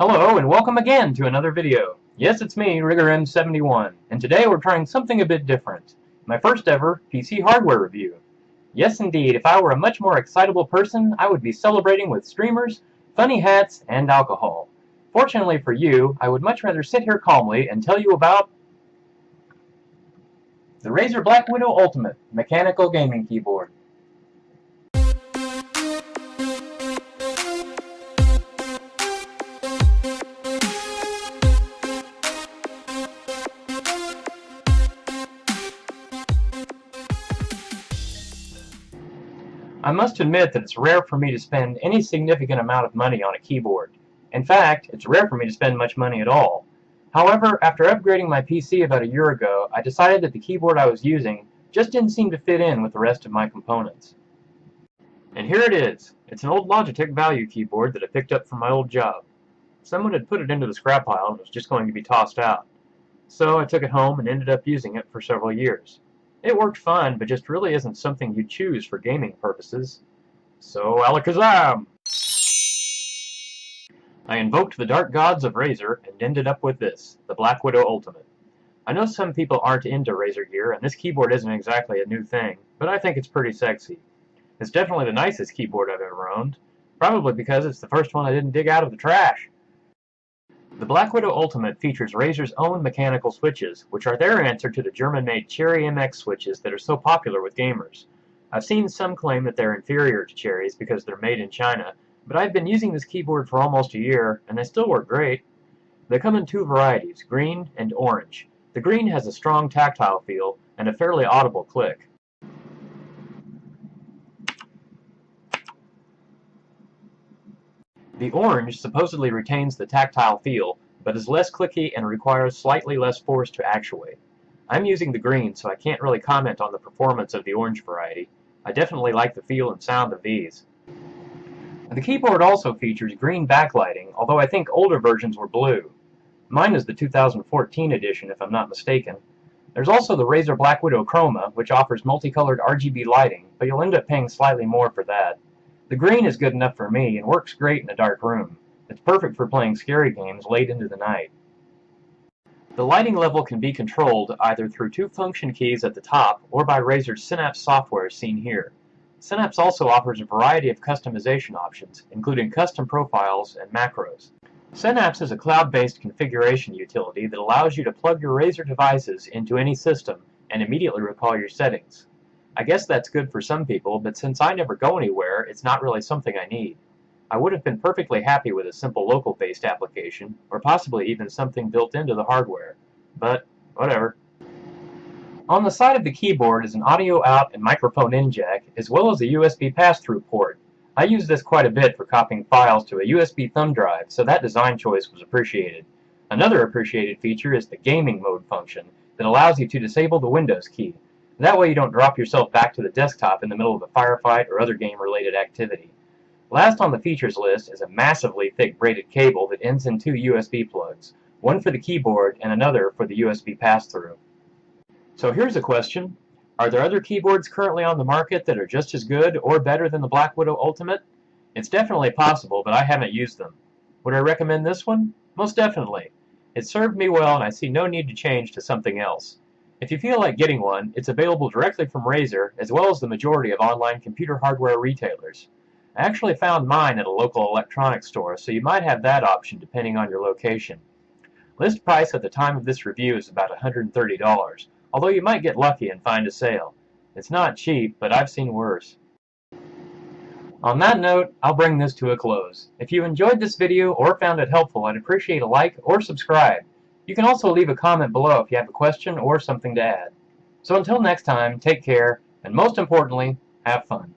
Hello and welcome again to another video. Yes, it's me, RiggerM71, and today we're trying something a bit different. My first ever PC hardware review. Yes indeed, if I were a much more excitable person, I would be celebrating with streamers, funny hats, and alcohol. Fortunately for you, I would much rather sit here calmly and tell you about the Razer Blackwidow Ultimate Mechanical Gaming Keyboard. I must admit that it's rare for me to spend any significant amount of money on a keyboard. In fact, it's rare for me to spend much money at all. However, after upgrading my PC about a year ago, I decided that the keyboard I was using just didn't seem to fit in with the rest of my components. And here it is. It's an old Logitech Value keyboard that I picked up from my old job. Someone had put it into the scrap pile and was just going to be tossed out. So I took it home and ended up using it for several years. It worked fine, but just really isn't something you'd choose for gaming purposes. So alakazam! I invoked the dark gods of Razer and ended up with this, the Blackwidow Ultimate. I know some people aren't into Razer gear, and this keyboard isn't exactly a new thing, but I think it's pretty sexy. It's definitely the nicest keyboard I've ever owned, probably because it's the first one I didn't dig out of the trash. The Blackwidow Ultimate features Razer's own mechanical switches, which are their answer to the German-made Cherry MX switches that are so popular with gamers. I've seen some claim that they're inferior to Cherries because they're made in China, but I've been using this keyboard for almost a year, and they still work great. They come in two varieties, green and orange. The green has a strong tactile feel and a fairly audible click. The orange supposedly retains the tactile feel, but is less clicky and requires slightly less force to actuate. I'm using the green, so I can't really comment on the performance of the orange variety. I definitely like the feel and sound of these. The keyboard also features green backlighting, although I think older versions were blue. Mine is the 2014 edition, if I'm not mistaken. There's also the Razer Blackwidow Chroma, which offers multicolored RGB lighting, but you'll end up paying slightly more for that. The green is good enough for me and works great in a dark room. It's perfect for playing scary games late into the night. The lighting level can be controlled either through two function keys at the top or by Razer's Synapse software seen here. Synapse also offers a variety of customization options, including custom profiles and macros. Synapse is a cloud-based configuration utility that allows you to plug your Razer devices into any system and immediately recall your settings. I guess that's good for some people, but since I never go anywhere, it's not really something I need. I would have been perfectly happy with a simple local-based application, or possibly even something built into the hardware. But, whatever. On the side of the keyboard is an audio out and microphone in jack, as well as a USB pass-through port. I use this quite a bit for copying files to a USB thumb drive, so that design choice was appreciated. Another appreciated feature is the gaming mode function that allows you to disable the Windows key. That way you don't drop yourself back to the desktop in the middle of a firefight or other game-related activity. Last on the features list is a massively thick braided cable that ends in two USB plugs, one for the keyboard and another for the USB pass-through. So here's a question. Are there other keyboards currently on the market that are just as good or better than the Blackwidow Ultimate? It's definitely possible, but I haven't used them. Would I recommend this one? Most definitely. It served me well and I see no need to change to something else. If you feel like getting one, it's available directly from Razer, as well as the majority of online computer hardware retailers. I actually found mine at a local electronics store, so you might have that option depending on your location. List price at the time of this review is about $130, although you might get lucky and find a sale. It's not cheap, but I've seen worse. On that note, I'll bring this to a close. If you enjoyed this video or found it helpful, I'd appreciate a like or subscribe. You can also leave a comment below if you have a question or something to add. So until next time, take care, and most importantly, have fun.